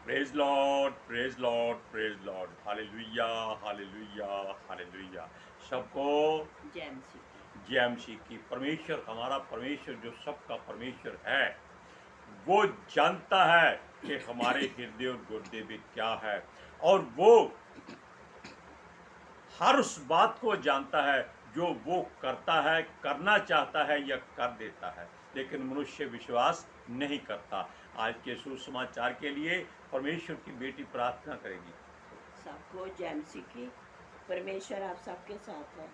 Praise Lord, praise Lord, praise Lord, hallelujah, hallelujah, hallelujah. सबको जय मसीह। जय मसीह की। परमेश्वर, हमारा परमेश्वर जो सबका परमेश्वर है, वो जानता है कि हमारे हृदय और गुर्दे में क्या है, और वो हर उस बात को जानता है जो वो करता है, करना चाहता है या कर देता है, लेकिन मनुष्य विश्वास नहीं करता। आज के सुसमाचार के लिए परमेश्वर की बेटी प्रार्थना करेगी। सबको जय मसीह की। परमेश्वर आप सबके साथ है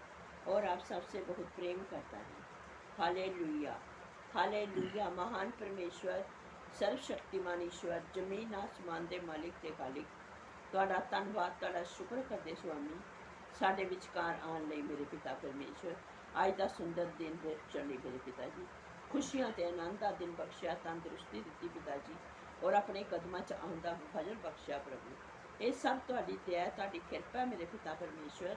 और आप सबसे बहुत प्रेम करता है। Hallelujah, hallelujah. महान परमेश्वर, सर्वशक्तिमान ईश्वर, जमीन आसमान दे मालिक ते खालिक, ਤੁਹਾਡਾ ਧੰਨਵਾਦ, ਤੁਹਾਡਾ ਸ਼ੁਕਰ ਕਰਦੇ ਸੁਆਮੀ, ਸਾਡੇ ਵਿਚਕਾਰ ਆਉਣ ਲਈ ਮੇਰੇ ਪਿਤਾ ਪਰਮੇਸ਼ਵਰ। ਅੱਜ ਦਾ ਸੁੰਦਰ ਦਿਨ ਦੇਖਣ ਲਈ ਮੇਰੇ ਪਿਤਾ ਜੀ, ਖੁਸ਼ੀਆਂ ਤੇ ਆਨੰਦ ਦਾ ਦਿਨ ਬਖਸ਼ਿਆ, ਤੰਦਰੁਸਤੀ ਦਿੱਤੀ ਪਿਤਾ ਜੀ, ਔਰ ਆਪਣੇ ਕਦਮਾਂ 'ਚ ਆਉਣ ਦਾ ਫਜ਼ਲ ਬਖਸ਼ਿਆ ਪ੍ਰਭੂ। ਇਹ ਸਭ ਤੁਹਾਡੀ ਦਇਆ, ਤੁਹਾਡੀ ਕਿਰਪਾ ਮੇਰੇ ਪਿਤਾ ਪਰਮੇਸ਼ਵਰ।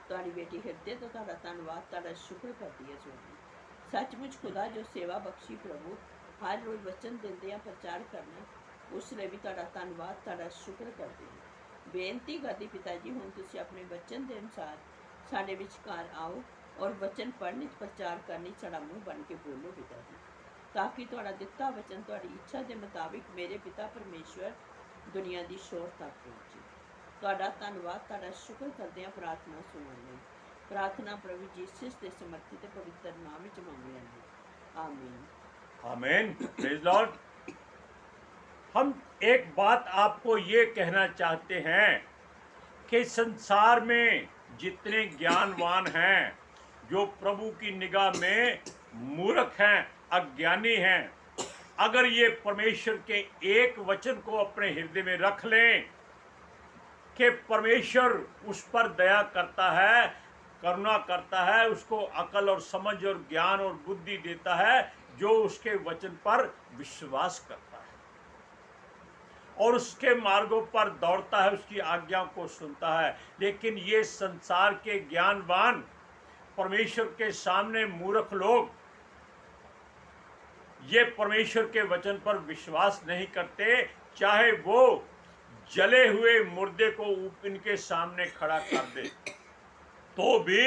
ਤੁਹਾਡੀ ਬੇਟੀ ਹਿਰਦੇ ਤੋਂ ਤੁਹਾਡਾ ਧੰਨਵਾਦ, ਤੁਹਾਡਾ ਸ਼ੁਕਰ ਕਰਦੀ ਹੈ ਸੁਆਮੀ। ਸੱਚਮੁੱਚ ਖੁਦਾ ਜੋ ਸੇਵਾ ਬਖਸ਼ੀ ਪ੍ਰਭੂ, ਹਰ ਰੋਜ਼ ਵਚਨ ਦਿੰਦੇ ਆ, ਪ੍ਰਚਾਰ ਕਰਨਾ, ਉਸ ਲਈ ਵੀ ਤੁਹਾਡਾ ਧੰਨਵਾਦ, ਤੁਹਾਡਾ ਸ਼ੁਕਰ ਕਰਦੇ ਹਾਂ। ਬੇਨਤੀ ਕਰਦੀ ਪਿਤਾ ਜੀ, ਹੁਣ ਤੁਸੀਂ ਆਪਣੇ ਵਚਨ ਦੇ ਅਨੁਸਾਰ ਸਾਡੇ ਵਿਚਕਾਰ ਆਓ ਔਰ ਵਚਨ ਪੜ੍ਹਨ 'ਚ, ਪ੍ਰਚਾਰ ਕਰਨ 'ਚ ਸਾਡਾ ਮੂੰਹ ਬਣ ਕੇ ਬੋਲੋ ਪਿਤਾ ਜੀ, ਤਾਂ ਕਿ ਤੁਹਾਡਾ ਦਿੱਤਾ ਵਚਨ ਤੁਹਾਡੀ ਇੱਛਾ ਦੇ ਮੁਤਾਬਿਕ ਮੇਰੇ ਪਿਤਾ ਪਰਮੇਸ਼ਵਰ ਦੁਨੀਆ ਦੀ ਸ਼ੋਰ ਤੱਕ ਪਹੁੰਚੇ। ਤੁਹਾਡਾ ਧੰਨਵਾਦ, ਤੁਹਾਡਾ ਸ਼ੁਕਰ ਕਰਦੇ ਹਾਂ ਪ੍ਰਾਰਥਨਾ ਸੁਣਨ ਲਈ। प्रार्थना प्रभु जीसस के समर्पित पवित्र नाम में मांग लेंगे, आमीन। आमीन, प्रेज लॉर्ड। हम एक बात आपको ये कहना चाहते हैं कि संसार में जितने ज्ञानवान हैं, जो प्रभु की निगाह में मूर्ख हैं, अज्ञानी हैं, अगर ये परमेश्वर के एक वचन को अपने हृदय में रख लें कि परमेश्वर उस पर दया करता है, करुणा करता है, उसको अकल और समझ और ज्ञान और बुद्धि देता है, जो उसके वचन पर विश्वास करता है और उसके मार्गों पर दौड़ता है, उसकी आज्ञा को सुनता है। लेकिन ये संसार के ज्ञानवान, परमेश्वर के सामने मूर्ख लोग, ये परमेश्वर के वचन पर विश्वास नहीं करते, चाहे वो जले हुए मुर्दे को इनके सामने खड़ा कर दे तो भी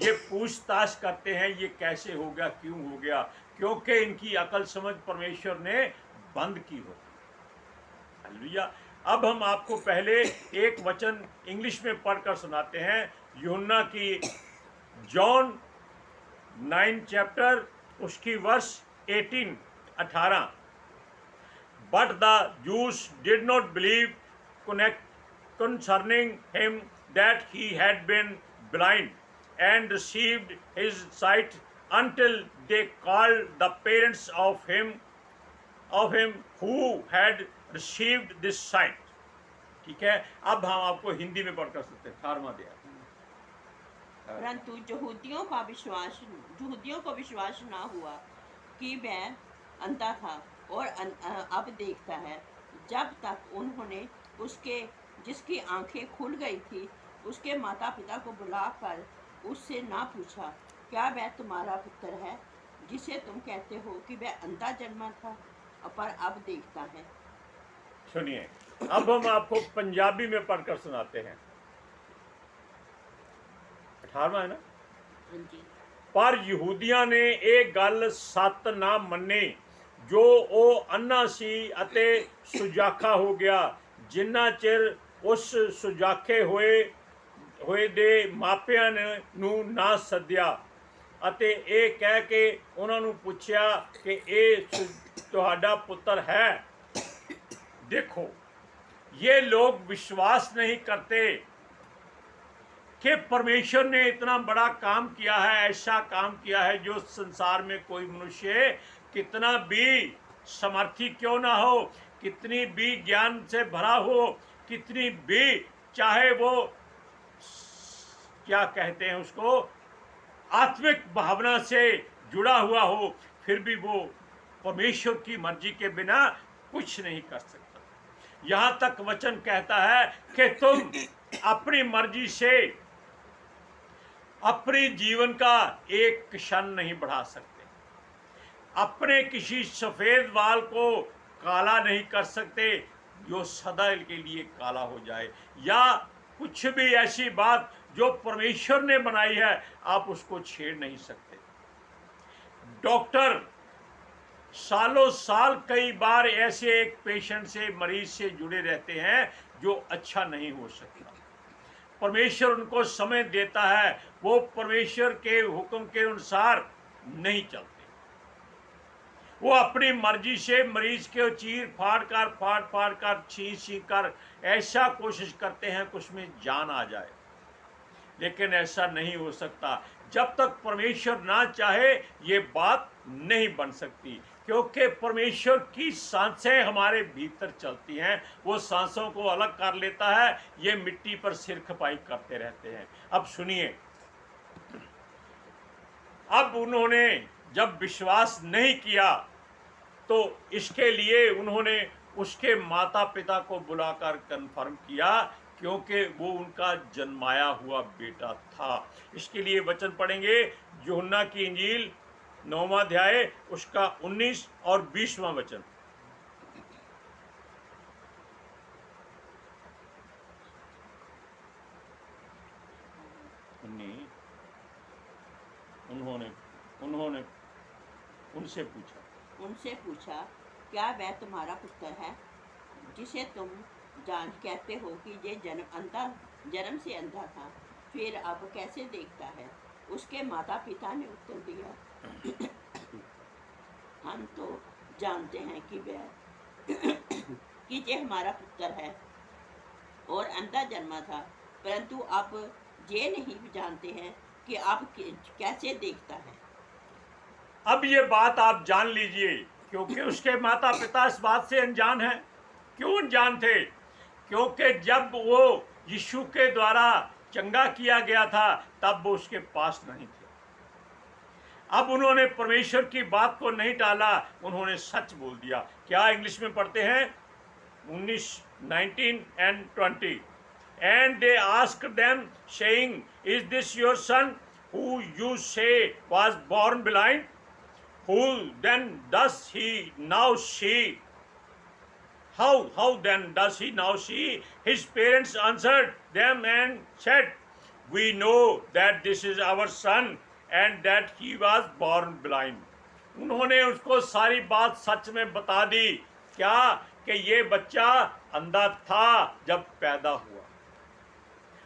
ये पूछताछ करते हैं, ये कैसे हो गया, क्यों हो गया, क्योंकि इनकी अकल समझ परमेश्वर ने बंद की हो। हालेलुया। अब हम आपको पहले एक वचन इंग्लिश में पढ़कर सुनाते हैं, यूहन्ना की जॉन 9 चैप्टर, उसकी वर्ष 18। But the juice did not believe concerning him that he had been blind and received his sight until they called the parents of him who had received this sight। ठीक है, अब हम आपको हिंदी में पढ़कर सकते हैं। 18वां अध्याय। परंतु यहूदियों को विश्वास ना हुआ कि वह अंधा था और अब देखता है। जब तक उन्होंने उसके जिसकी आंखें खुल गई थी उसके माता पिता को बुलाकर उससे ना पूछा, क्या वह तुम्हारा पुत्र है जिसे तुम कहते हो कि वह अंधा जन्मा था पर अब देखता है। सुनिए, अब हम आपको पंजाबी में पढ़कर सुनाते हैं। 18वां है ना? जी। पर ਯਹੂਦੀਆਂ ਨੇ ਇਹ ਗੱਲ ਸੱਤ ਨਾ ਮੰਨੀ, ਜੋ ਉਹ ਅੰਨਾ ਸੀ ਅਤੇ ਸੁਜਾਖਾ ਹੋ ਗਿਆ, ਜਿੰਨਾ ਚਿਰ ਉਸ ਸੁਜਾਖੇ ਹੋਏ ਦੇ ਮਾਪਿਆਂ ਨੂੰ ਨਾ ਸੱਦਿਆ ਅਤੇ ਇਹ ਕਹਿ ਕੇ ਉਹਨਾਂ ਨੂੰ ਪੁੱਛਿਆ ਕਿ ਇਹ ਤੁਹਾਡਾ ਪੁੱਤਰ ਹੈ। देखो, ये लोग विश्वास नहीं करते कि परमेश्वर ने इतना बड़ा काम किया है, ऐसा काम किया है जो संसार में कोई मनुष्य कितना भी समर्थी क्यों ना हो, कितनी भी ज्ञान से भरा हो, कितनी भी चाहे वो क्या कहते हैं उसको आत्मिक भावना से जुड़ा हुआ हो, फिर भी वो परमेश्वर की मर्जी के बिना कुछ नहीं कर सकता। यहाँ तक वचन कहता है कि तुम अपनी मर्जी से अपने जीवन का एक क्षण नहीं बढ़ा सकते, अपने किसी सफेद बाल को काला नहीं कर सकते, जो सदा के लिए काला हो जाए, या कुछ भी ऐसी बात जो परमेश्वर ने बनाई है आप उसको छेड़ नहीं सकते। डॉक्टर सालों साल कई बार ऐसे एक पेशेंट से, मरीज से जुड़े रहते हैं जो अच्छा नहीं हो सकता। परमेश्वर उनको समय देता है, वो परमेश्वर के हुक्म के अनुसार नहीं चलते। वो अपनी मर्जी से मरीज के चीर फाड़ कर छींक कर ऐसा कोशिश करते हैं कि उसमें जान आ जाए, लेकिन ऐसा नहीं हो सकता। जब तक परमेश्वर ना चाहे ये बात नहीं बन सकती, क्योंकि परमेश्वर की सांसें हमारे भीतर चलती हैं। वो सांसों को अलग कर लेता है, ये मिट्टी पर सिर खपाई करते रहते हैं। अब सुनिए, अब उन्होंने जब विश्वास नहीं किया तो इसके लिए उन्होंने उसके माता पिता को बुलाकर कन्फर्म किया, क्योंकि वो उनका जन्माया हुआ बेटा था। इसके लिए वचन पढ़ेंगे, यूहन्ना की इंजील 9वां अध्याय उसका 19 और 20वां वचन। उन्होंने उनसे पूछा, क्या वह तुम्हारा पुत्र है जिसे तुम जान कहते हो कि ये जन्म से अंधा था, फिर अब कैसे देखता है? उसके माता पिता ने उत्तर दिया, हम तो जानते हैं कि वह कि ये हमारा पुत्र है और अंधा जन्मा था, परंतु आप ये नहीं जानते हैं कि आप कैसे देखता है। अब ये बात आप जान लीजिए, क्योंकि उसके माता पिता इस बात से अनजान हैं। क्यों अनजान थे? क्योंकि जब वो यीशु के द्वारा चंगा किया गया था तब वो उसके पास नहीं थे। अब उन्होंने परमेश्वर की बात को नहीं टाला, उन्होंने सच बोल दिया। क्या इंग्लिश में पढ़ते हैं 19 and 20, and they asked them saying, is this your son who you say was born blind? Who then does he now see? How then does he now see? His parents answered them and said, we know that this is our son and that he was born blind. उन्होंने उसको सारी बात सच में बता दी। क्या? कि ये बच्चा अंधा था जब पैदा हुआ।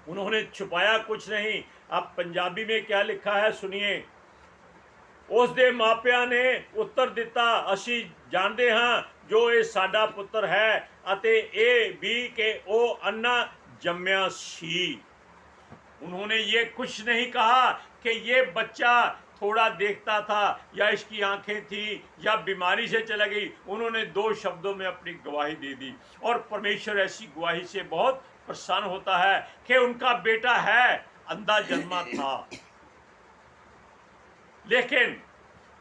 उन्होंने छुपाया कुछ नहीं। अब पंजाबी में क्या लिखा है सुनिए। ਉਸ ਦੇ ਮਾਪਿਆਂ ਨੇ ਉੱਤਰ ਦਿੱਤਾ, ਅਸੀਂ ਜਾਣਦੇ ਹਾਂ ਜੋ ਇਹ ਸਾਡਾ ਪੁੱਤਰ ਹੈ ਅਤੇ ਇਹ ਵੀ ਕਿ ਉਹ ਅੰਨਾ जम्या सी। उन्होंने ये कुछ नहीं कहा कि ये बच्चा थोड़ा देखता था या इसकी आंखें थी या बीमारी से चला गई। उन्होंने 2 शब्दों में अपनी गवाही दे दी, और परमेश्वर ऐसी गवाही से बहुत प्रसन्न होता है कि उनका बेटा है, अंधा जन्मा था। लेकिन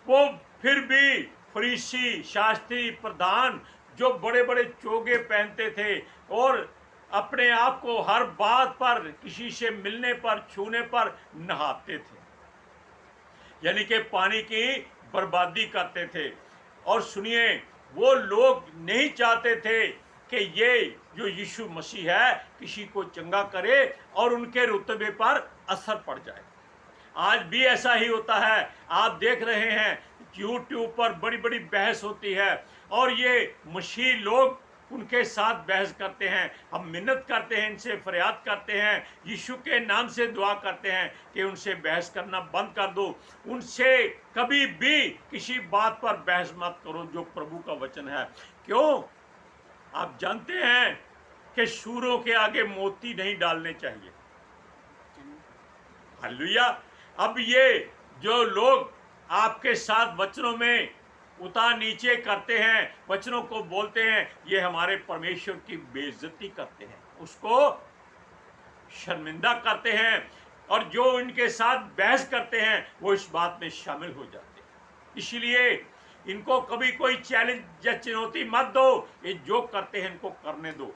वो फिर भी फरीसी, शास्त्री, प्रधान जो बड़े बड़े चोगे पहनते थे और अपने आप को हर बात पर, किसी से मिलने पर, छूने पर नहाते थे, यानी कि पानी की बर्बादी करते थे। और सुनिए, वो लोग नहीं चाहते थे कि ये जो यीशु मसीह है किसी को चंगा करे और उनके रुतबे पर असर पड़ जाए। आज भी ऐसा ही होता है। आप देख रहे हैं यूट्यूब पर बड़ी बड़ी बहस होती है और ये मसीही लोग उनके साथ बहस करते हैं। हम मिन्नत करते हैं, इनसे फरियाद करते हैं, यीशु के नाम से दुआ करते हैं कि उनसे बहस करना बंद कर दो, उनसे कभी भी किसी बात पर बहस मत करो जो प्रभु का वचन है। क्यों? आप जानते हैं कि सूरों के आगे मोती नहीं डालने चाहिए। हालेलुया। अब ये जो लोग आपके साथ वचनों में उतार नीचे करते हैं, वचनों को बोलते हैं, ये हमारे परमेश्वर की बेइज्जती करते हैं, उसको शर्मिंदा करते हैं, और जो इनके साथ बहस करते हैं वो इस बात में शामिल हो जाते हैं। इसलिए इनको कभी कोई चैलेंज या चुनौती मत दो, ये जो करते हैं इनको करने दो।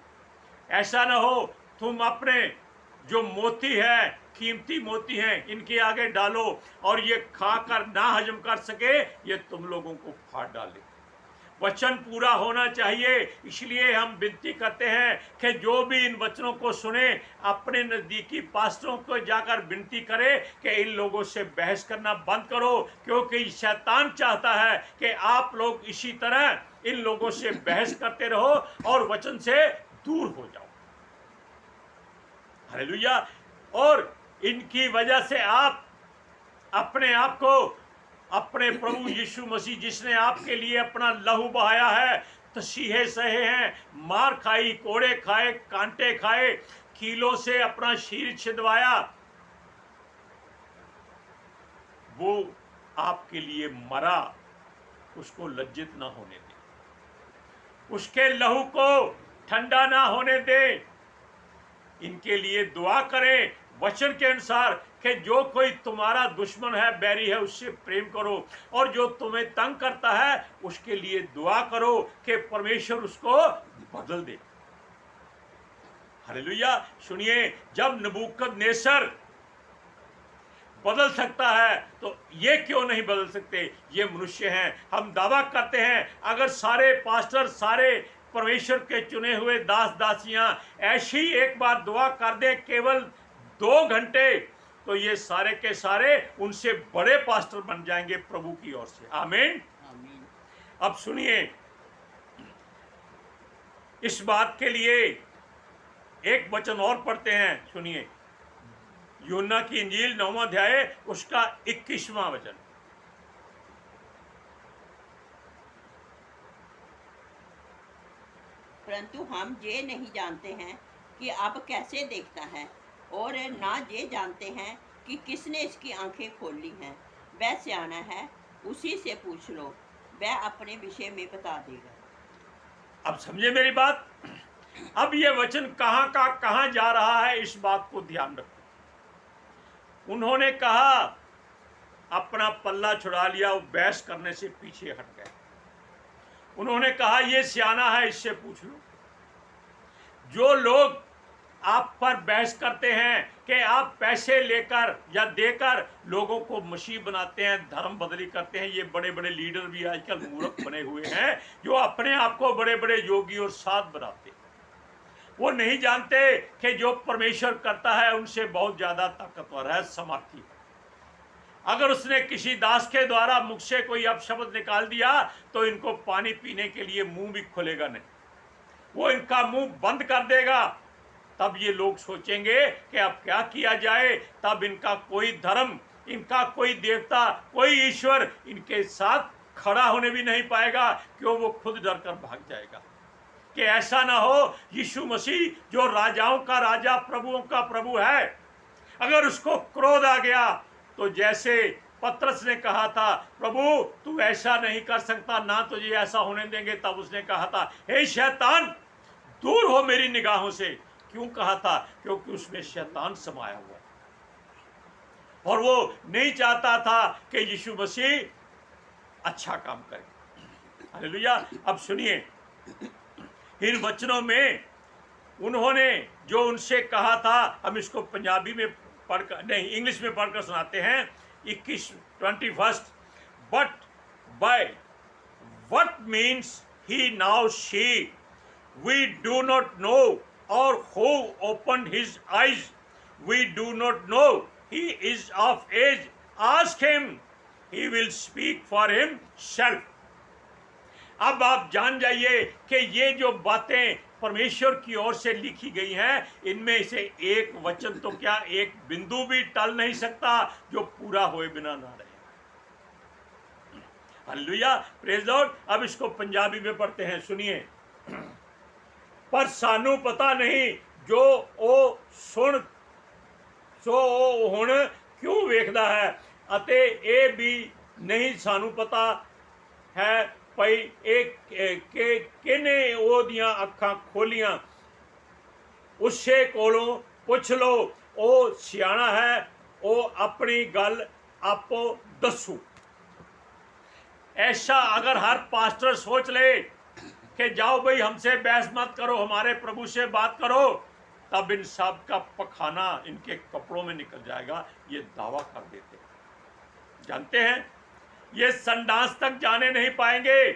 ऐसा ना हो तुम अपने जो मोती है, कीमती मोती हैं, इनके आगे डालो और ये खाकर ना हजम कर सके, ये तुम लोगों को फाड़ डाले। वचन पूरा होना चाहिए। इसलिए हम विनती करते हैं कि जो भी इन वचनों को सुने अपने नज़दीकी पास्टरों को जाकर विनती करे कि इन लोगों से बहस करना बंद करो, क्योंकि शैतान चाहता है कि आप लोग इसी तरह इन लोगों से बहस करते रहो और वचन से दूर हो जाओ। हालेलुया। और इनकी वजह से आप अपने आप को अपने प्रभु यीशु मसीह जिसने आपके लिए अपना लहू बहाया है, तसीहे सहे हैं, मार खाई, कोड़े खाए, कांटे खाए, कीलों से अपना शरीर छिदवाया, वो आपके लिए मरा, उसको लज्जित ना होने दे, उसके लहू को ठंडा ना होने दे। इनके लिए दुआ करें वचन के अनुसार कि जो कोई तुम्हारा दुश्मन है, बैरी है, उससे प्रेम करो, और जो तुम्हें तंग करता है उसके लिए दुआ करो कि परमेश्वर उसको बदल दे। हालेलुया। सुनिए, जब नबूकदनेस्सर बदल सकता है तो ये क्यों नहीं बदल सकते? ये मनुष्य हैं। हम दावा करते हैं अगर सारे पास्टर, सारे परमेश्वर के चुने हुए दास दासियां ऐसी एक बार दुआ कर दें केवल 2 घंटे, तो ये सारे के सारे उनसे बड़े पास्टर बन जाएंगे प्रभु की ओर से। आमीन। अब सुनिए, इस बात के लिए एक वचन और पढ़ते हैं। सुनिए, यूहन्ना की इंजील 9वां अध्याय उसका 21वां वचन। परंतु हम ये नहीं जानते हैं कि अब कैसे देखता है, और ना ये जानते हैं कि किसने इसकी आंखें खोली हैं। वह सियाना है, उसी से पूछ लो, वह अपने विषय में बता देगा। अब समझे मेरी बात? अब ये वचन कहाँ का कहाँ जा रहा है, इस बात को ध्यान रखो। उन्होंने कहा, अपना पल्ला छुड़ा लिया, वो बहस करने से पीछे हट गए। उन्होंने कहा ये सियाना है, इससे पूछ लो। जो लोग आप पर बहस करते हैं कि आप पैसे लेकर या देकर लोगों को मसीह बनाते हैं, धर्म बदली करते हैं, ये बड़े बड़े लीडर भी आजकल मूर्ख बने हुए हैं जो अपने आप को बड़े बड़े योगी और साध बनाते हैं। वो नहीं जानते कि जो परमेश्वर करता है उनसे बहुत ज्यादा ताकतवर है, समर्थी है। अगर उसने किसी दास के द्वारा मुख से कोई अपशब्द निकाल दिया तो इनको पानी पीने के लिए मुंह भी खुलेगा नहीं, वो इनका मुंह बंद कर देगा। तब ये लोग सोचेंगे कि अब क्या किया जाए। तब इनका कोई धर्म, इनका कोई देवता, कोई ईश्वर इनके साथ खड़ा होने भी नहीं पाएगा, क्यों? वो खुद डर कर भाग जाएगा। कि ऐसा ना हो यीशु मसीह जो राजाओं का राजा, प्रभुओं का प्रभु है, अगर उसको क्रोध आ गया तो जैसे पतरस ने कहा था, प्रभु तू ऐसा नहीं कर सकता, ना तुझे ऐसा होने देंगे, तब उसने कहा था, हे शैतान दूर हो मेरी निगाहों से। क्यों कहा था? क्योंकि उसमें शैतान समाया हुआ है और वो नहीं चाहता था कि यीशु मसीह अच्छा काम करे। हालेलुया। अब सुनिए, इन वचनों में उन्होंने जो उनसे कहा था, हम इसको पंजाबी में पढ़कर नहीं, इंग्लिश में पढ़कर सुनाते हैं। 21 but by what means he now see, we do not know, or who opened his eyes, we do not know. He is of age, ask him, he will speak for himself. अब आप जान जाइए कि ये जो बातें परमेश्वर की ओर से लिखी गई हैं, इनमें से एक वचन तो क्या, एक बिंदु भी टल नहीं सकता जो पूरा हुए बिना ना रहे। Hallelujah, praise Lord. अब इसको पंजाबी में पढ़ते हैं, सुनिए। पर सानू पता नहीं जो ओ सुन सो ओ हुण क्यों वेखदा है, अते ए भी नहीं सानू पता है भई किने ओदियां अखां खोलियां। उससे कोलों पुछ लो, ओ सियाना है, ओ अपनी गल आपो दसू। ऐसा अगर हर पास्टर सोच ले कि जाओ भाई हमसे बहस मत करो, हमारे प्रभु से बात करो, तब इन सब का पखाना इनके कपड़ों में निकल जाएगा। ये दावा कर देते हैं। जानते हैं, ये संडास तक जाने नहीं पाएंगे।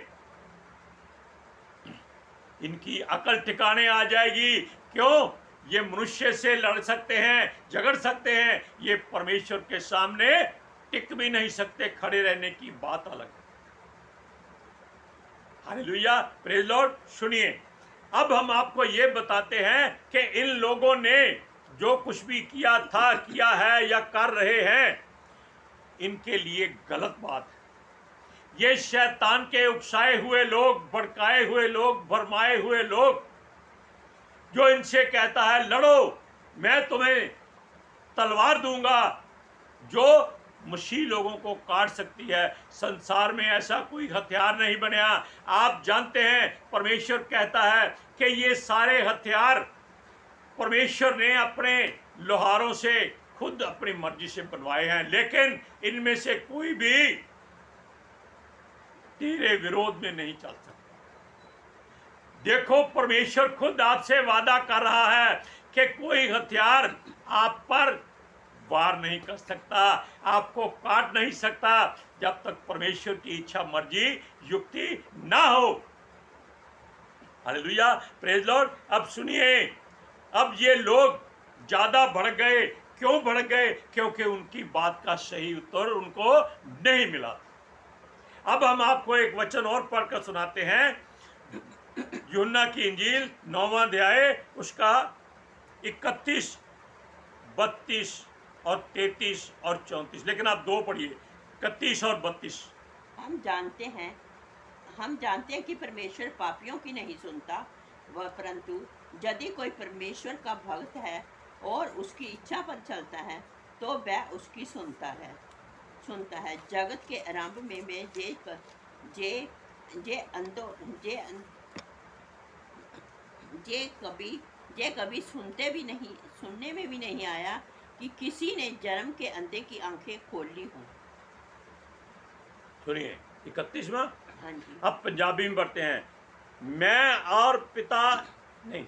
इनकी अकल ठिकाने आ जाएगी। क्यों? ये मनुष्य से लड़ सकते हैं, झगड़ सकते हैं, ये परमेश्वर के सामने टिक भी नहीं सकते, खड़े रहने की बात अलग है। Hallelujah, praise Lord. सुनिए, अब हम आपको ये बताते हैं कि इन लोगों ने जो कुछ भी किया था, किया है या कर रहे हैं, इनके लिए गलत बात है। ये शैतान के उकसाए हुए लोग, भड़काए हुए लोग, भरमाए हुए लोग, जो इनसे कहता है लड़ो, मैं तुम्हें तलवार दूंगा, जो मसीह लोगों को काट सकती है। संसार में ऐसा कोई हथियार नहीं बना। आप जानते हैं, परमेश्वर कहता है कि ये सारे हथियार परमेश्वर ने अपने लोहारों से खुद अपनी मर्जी से बनवाए हैं, लेकिन इनमें से कोई भी तेरे विरोध में नहीं चल सकता। देखो, परमेश्वर खुद आपसे वादा कर रहा है कि कोई हथियार आप पर वार नहीं कर सकता, आपको काट नहीं सकता, जब तक परमेश्वर की इच्छा, मर्जी, युक्ति ना हो। Hallelujah, praise Lord. अब सुनिए, अब ये लोग ज्यादा बढ़ गए। क्यों बढ़ गए? क्योंकि उनकी बात का सही उत्तर उनको नहीं मिला। अब हम आपको एक वचन और पढ़कर सुनाते हैं, यूहन्ना की इंजील 9वां अध्याय, उसका 31, 32 और 33 और 34। लेकिन आप दो पढ़िए, 31 और 32। हम जानते हैं कि परमेश्वर पापियों की नहीं सुनता, वह परंतु यदि कोई परमेश्वर का भक्त है और उसकी इच्छा पर चलता है तो वह उसकी सुनता है। जगत के आरंभ में मैं जे कभी सुनने में भी नहीं आया कि किसी ने जन्म के अंधे की आंखें खोल ली हों। सुनिए 31वां। हाँ जी। अब पंजाबी में पढ़ते हैं। मैं और पिता नहीं,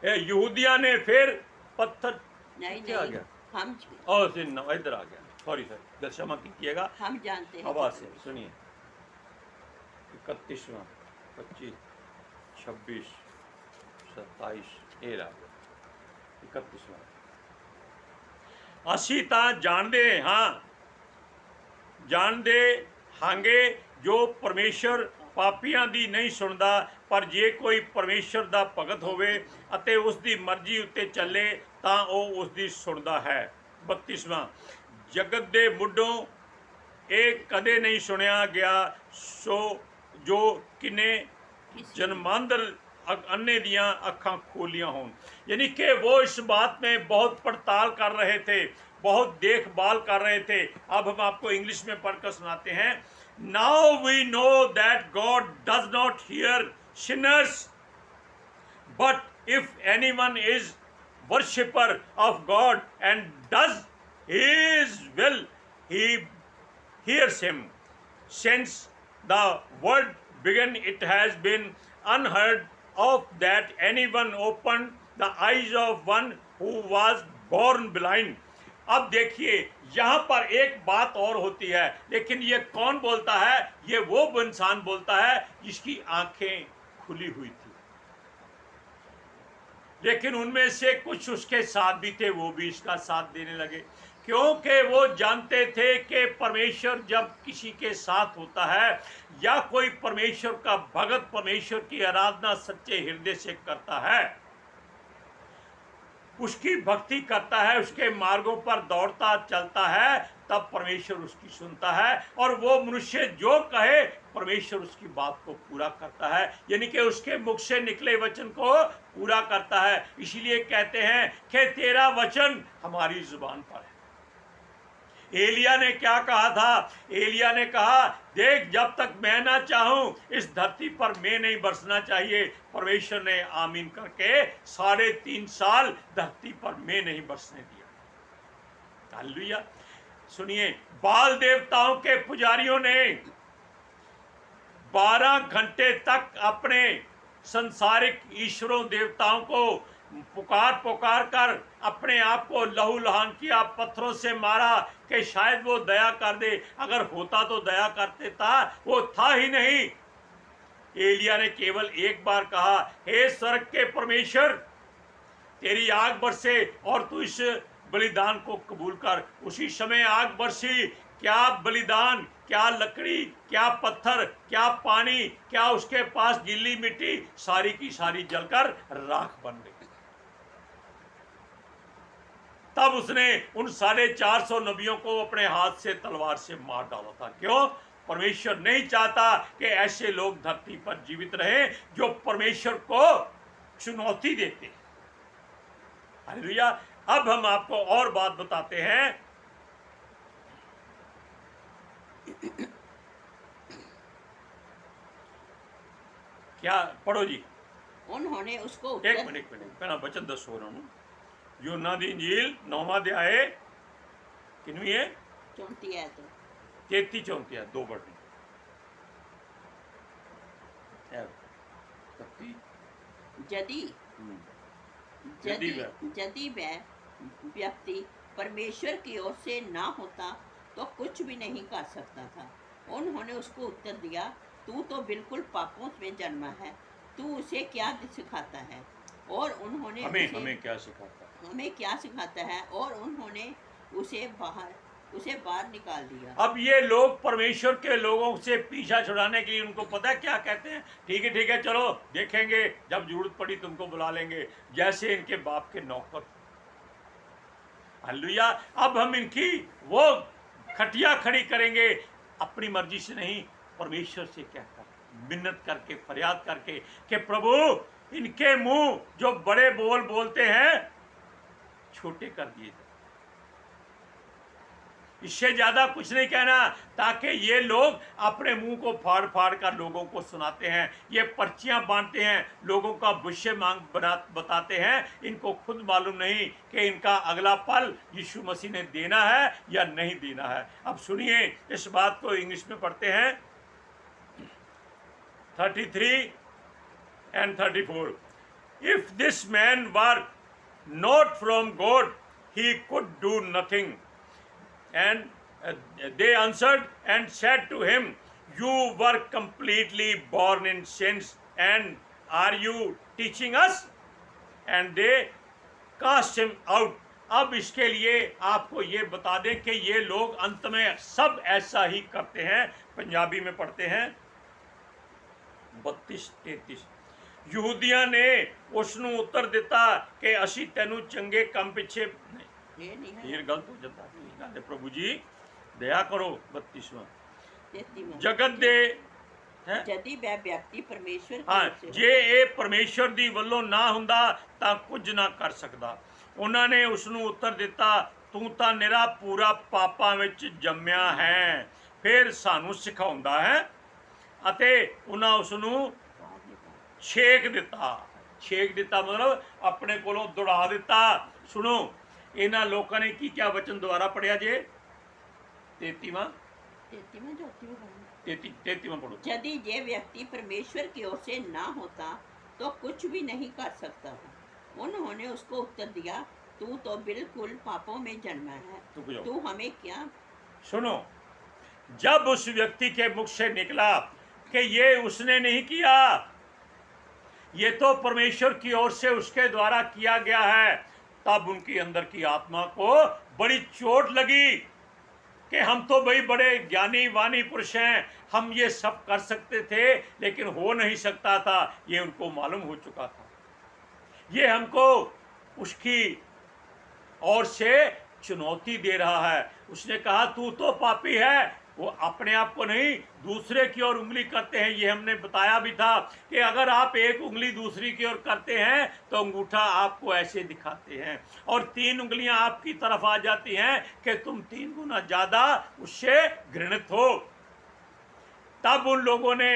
यहूदिया ने फिर पत्थर नहीं आ गया, हम और इधर आ गया, सॉरी सर, क्षमा कीजिएगा। हम जानते हैं आवाज से सुनिए, 31वां, 25, 26, 27, 31वां। ਅਸੀਂ ਤਾਂ ਜਾਣਦੇ ਹਾਂ, ਜਾਣਦੇ ਹਾਂਗੇ ਜੋ ਪਰਮੇਸ਼ਰ ਪਾਪੀਆਂ ਦੀ ਨਹੀਂ ਸੁਣਦਾ, ਪਰ ਜੇ ਕੋਈ ਪਰਮੇਸ਼ਰ ਦਾ ਭਗਤ ਹੋਵੇ ਅਤੇ ਉਸ ਦੀ ਮਰਜ਼ੀ ਉੱਤੇ ਚੱਲੇ ਤਾਂ ਉਹ ਉਸ ਦੀ ਸੁਣਦਾ ਹੈ। 32ਵਾਂ। ਜਗਤ ਦੇ ਮੁੱਢੋਂ ਇਹ ਕਦੇ ਨਹੀਂ ਸੁਣਿਆ ਗਿਆ ਸੋ ਜੋ किने जन्मांतर अन्य दियाँ अखां खोलियां हों। यानी कि वो इस बात में बहुत पड़ताल कर रहे थे, बहुत देखभाल कर रहे थे। अब हम आपको इंग्लिश में पढ़कर सुनाते हैं। Now we know that God does not hear sinners, but if anyone is worshipper of God and does his will, he hears him. Since the world began, it has been unheard of that anyone opened the eyes of one who was born blind. अब देखिए, यहाँ पर एक बात और होती है, लेकिन ये कौन बोलता है? ये वो इंसान बोलता है जिसकी आंखें खुली हुई थी, लेकिन उनमें से कुछ उसके साथ भी थे, वो भी इसका साथ देने लगे, क्योंकि वो जानते थे कि परमेश्वर जब किसी के साथ होता है या कोई परमेश्वर का भगत परमेश्वर की आराधना सच्चे हृदय से करता है, उसकी भक्ति करता है, उसके मार्गों पर दौड़ता चलता है, तब परमेश्वर उसकी सुनता है और वो मनुष्य जो कहे परमेश्वर उसकी बात को पूरा करता है, यानी कि उसके मुख से निकले वचन को पूरा करता है। इसीलिए कहते हैं कि तेरा वचन हमारी जुबान पर है। एलिया ने क्या कहा था? एलिया ने कहा, देख, जब तक मैं ना चाहूं इस धरती पर मैं नहीं बरसना चाहिए। परमेश्वर ने आमीन करके 3.5 साल धरती पर मैं नहीं बरसने दिया। हालेलुया। सुनिए, बाल देवताओं के पुजारियों ने 12 घंटे तक अपने संसारिक ईश्वरों देवताओं को पुकार कर अपने आप को लहू लहान किया, पत्थरों से मारा कि शायद वो दया कर दे। अगर होता तो दया करते था, वो था ही नहीं। एलिया ने केवल एक बार कहा, हे स्वर्ग के परमेश्वर, तेरी आग बरसे और तू इस बलिदान को कबूल कर। उसी समय आग बरसी। क्या बलिदान, क्या लकड़ी, क्या पत्थर, क्या पानी, क्या उसके पास गीली मिट्टी, सारी की सारी जलकर राख बन गई। तब उसने उन 450 नबियों को अपने हाथ से तलवार से मार डाला था। क्यों? परमेश्वर नहीं चाहता कि ऐसे लोग धरती पर जीवित रहे जो परमेश्वर को चुनौती देते हैं। हालेलुया। अब हम आपको और बात बताते हैं। क्या पढ़ो जी। उन्होंने उसको एक मिनट पहला वचन 10 हो रहा हूँ। यूहन्ना दी इंजील 9वां अध्याय किनवी है? 34 है तो 33-34 दो बढ़ यदि यदि यदि वह व्यक्ति परमेश्वर की ओर से ना होता तो कुछ भी नहीं कर सकता था। उन्होंने उसको उत्तर दिया, तू तो बिल्कुल पापों में जन्मा है, तू उसे क्या सिखाता है? और उन्होंने हमें क्या सिखाता है? हमें क्या सिखाता है? और उन्होंने उसे बाहर निकाल दिया। अब ये लोग परमेश्वर के लोगों से पीछा छुड़ाने के लिए उनको पता है क्या कहते हैं? ठीक है चलो देखेंगे, जब जरूरत पड़ी तुमको बुला लेंगे, जैसे इनके बाप के नौकर। हालेलुया। अब हम इनकी वो खटिया खड़ी करेंगे, अपनी मर्जी से नहीं, परमेश्वर से कहकर, मिन्नत करके, फरियाद करके कि प्रभु इनके मुंह जो बड़े बोल बोलते हैं छोटे कर दिए जाए। इससे ज्यादा कुछ नहीं कहना, ताकि ये लोग अपने मुंह को फाड़ फाड़ कर लोगों को सुनाते हैं, ये पर्चियां बांटते हैं, लोगों का भविष्य बताते हैं। इनको खुद मालूम नहीं कि इनका अगला पल यीशु मसीह ने देना है या नहीं देना है। अब सुनिए, इस बात को इंग्लिश में पढ़ते हैं 33 and 34. If this man were not from God, he could do nothing. And they answered and said to him, you were completely born in sins, and are you teaching us? And they cast him out. अब इसके लिए आपको ये बता दें कि ये लोग अंत में सब ऐसा ही करते हैं। पंजाबी में पढ़ते हैं 32-33। ਯਹੂਦੀਆਂ ਨੇ ਉਸ ਨੂੰ ਉੱਤਰ ਦਿੱਤਾ ਕਿ ਅਸੀਂ ਤੈਨੂੰ ਚੰਗੇ ਕੰਮ ਪਿੱਛੇ ਇਹ ਗਲਤ ਹੋ ਜਾਂਦਾ ਹੈ ਪ੍ਰਭੂ ਜੀ ਦਇਆ ਕਰੋ। 32ਵਾਂ ਜਗਤ ਦੇ यदि वह व्यक्ति परमेश्वर ਹਾਂ ਜੇ ਇਹ ਪਰਮੇਸ਼ਵਰ ਦੀ ਵੱਲੋਂ ਨਾ ਹੁੰਦਾ ਤਾਂ ਕੁਝ ਨਾ ਕਰ ਸਕਦਾ। ਉਹਨਾਂ ਨੇ ਉਸ ਨੂੰ ਉੱਤਰ ਦਿੱਤਾ, ਤੂੰ ਤਾਂ ਨਿਰਾ ਪੂਰਾ ਪਾਪਾਂ ਵਿੱਚ ਜੰਮਿਆ ਹੈ, ਫਿਰ ਸਾਨੂੰ ਸਿਖਾਉਂਦਾ ਹੈ। ਅਤੇ ਉਹਨਾਂ ਉਸ ਨੂੰ ਛੇਕ ਦਿੱਤਾ मतलब अपने कोलों दौड़ा दिता। सुनो, इन्हां लोगों ने की क्या वचन दोबारा पढ़िया जे 33वां पढ़ो। यदि ये व्यक्ति परमेश्वर की ओर से ना होता तो कुछ भी नहीं कर सकता था। उन्होंने उसको उत्तर दिया, तू तो बिल्कुल पापों में जन्मा है, तू हमें क्या? सुनो, जब उस व्यक्ति के मुख से निकला कि ये उसने नहीं किया, ये तो परमेश्वर की ओर से उसके द्वारा किया गया है, तब उनकी अंदर की आत्मा को बड़ी चोट लगी कि हम तो भाई बड़े ज्ञानी वाणी पुरुष हैं, हम ये सब कर सकते थे, लेकिन हो नहीं सकता था। ये उनको मालूम हो चुका था, ये हमको उसकी ओर से चुनौती दे रहा है। उसने कहा तू तो पापी है। वो अपने आप को नहीं, दूसरे की ओर उंगली करते हैं। ये हमने बताया भी था कि अगर आप एक उंगली दूसरी की ओर करते हैं तो अंगूठा आपको ऐसे दिखाते हैं, और 3 उंगलियां आपकी तरफ आ जाती हैं कि तुम 3 गुना ज्यादा उससे घृणित हो। तब उन लोगों ने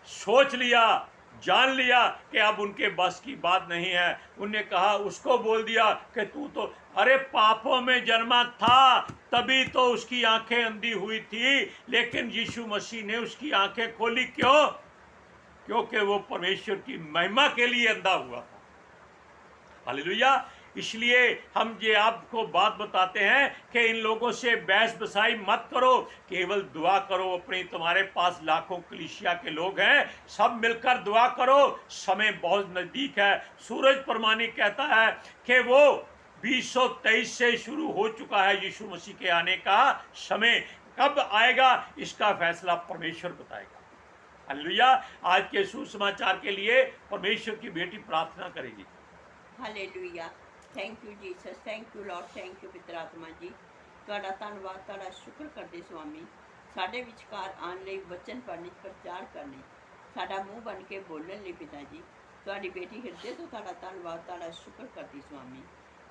सोच लिया, जान लिया कि अब उनके बस की बात नहीं है। उन्हें कहा, उसको बोल दिया कि तू तो अरे पापों में जन्मा था, तभी तो उसकी आंखें अंधी हुई थी, लेकिन यीशु मसीह ने उसकी आंखें खोली। क्यों? क्योंकि वो परमेश्वर की महिमा के लिए अंधा हुआ था। हालेलुया। इसलिए हम ये आपको बात बताते हैं कि इन लोगों से बहस बसाई मत करो, केवल दुआ करो। अपनी तुम्हारे पास लाखों कलीसिया के लोग हैं, सब मिलकर दुआ करो। समय बहुत नज़दीक है। सूरज प्रमाणिक कहता है कि वो 2023 से शुरू हो चुका है। यीशु मसीह के आने का समय कब आएगा इसका फैसला परमेश्वर बताएगा। हालेलुया। आज के सुसमाचार के लिए परमेश्वर की बेटी प्रार्थना करेगी। Hallelujah. Thank you Jesus, thank you Lord, thank you पितर आत्मा जी। ਤੁਹਾਡਾ ਧੰਨਵਾਦ, ਤੁਹਾਡਾ ਸ਼ੁਕਰ ਕਰਦੇ ਸਵਾਮੀ, ਸਾਡੇ ਵਿਚਕਾਰ ਆਉਣ ਲਈ, ਵਚਨ ਪੜ੍ਹਨ, ਪ੍ਰਚਾਰ ਕਰਨੇ, ਸਾਡਾ ਮੂੰਹ ਬਣ ਕੇ ਬੋਲਣ ਲਈ ਪਿਤਾ ਜੀ। ਤੁਹਾਡੀ ਬੇਟੀ ਹਿਰਦੇ ਤੋਂ ਤੁਹਾਡਾ ਧੰਨਵਾਦ, ਤੁਹਾਡਾ ਸ਼ੁਕਰ ਕਰਦੀ ਸਵਾਮੀ।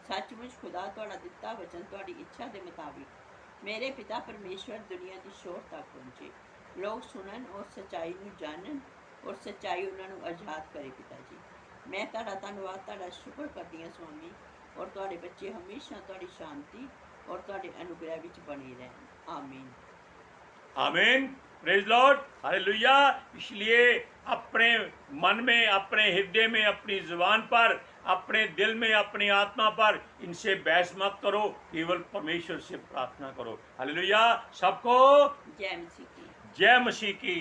ਸੱਚਮੁੱਚ ਖੁਦਾ ਤੁਹਾਡਾ ਦਿੱਤਾ ਵਚਨ ਤੁਹਾਡੀ ਇੱਛਾ ਦੇ ਮੁਤਾबिक ਮੇਰੇ ਪਿਤਾ ਪਰਮੇਸ਼ਵਰ ਦੁਨੀਆ ਦੀ ਸ਼ੋਰ ਤੱਕ ਪਹੁੰਚੇ, ਲੋਕ ਸੁਣਨ ਔਰ ਸੱਚਾਈ ਨੂੰ ਜਾਣਨ ਔਰ ਸੱਚਾਈ ਉਹਨਾਂ ਨੂੰ ਆਜ਼ਾਦ ਕਰੇ ਪਿਤਾ ਜੀ। ਮੈਂ ਤੁਹਾਡਾ ਧੰਨਵਾਦ, ਤੁਹਾਡਾ ਸ਼ੁਕਰ ਕਰਦੀ ਹਾਂ ਸਵਾਮੀ, ਔਰ ਤੁਹਾਡੇ ਬੱਚੇ ਹਮੇਸ਼ਾ ਤੁਹਾਡੀ ਸ਼ਾਂਤੀ और ਤੁਹਾਡੇ अनुग्रह ਵਿੱਚ बने रहें। आमीन आमीन। Praise Lord. हालेलुया। इसलिए अपने मन में, अपने हृदय में, अपनी जुबान पर, अपने दिल में, अपनी आत्मा पर इनसे बहस मत करो, केवल परमेश्वर से प्रार्थना करो। हालेलुया। सबको जय मसीह की। जय मसीह की।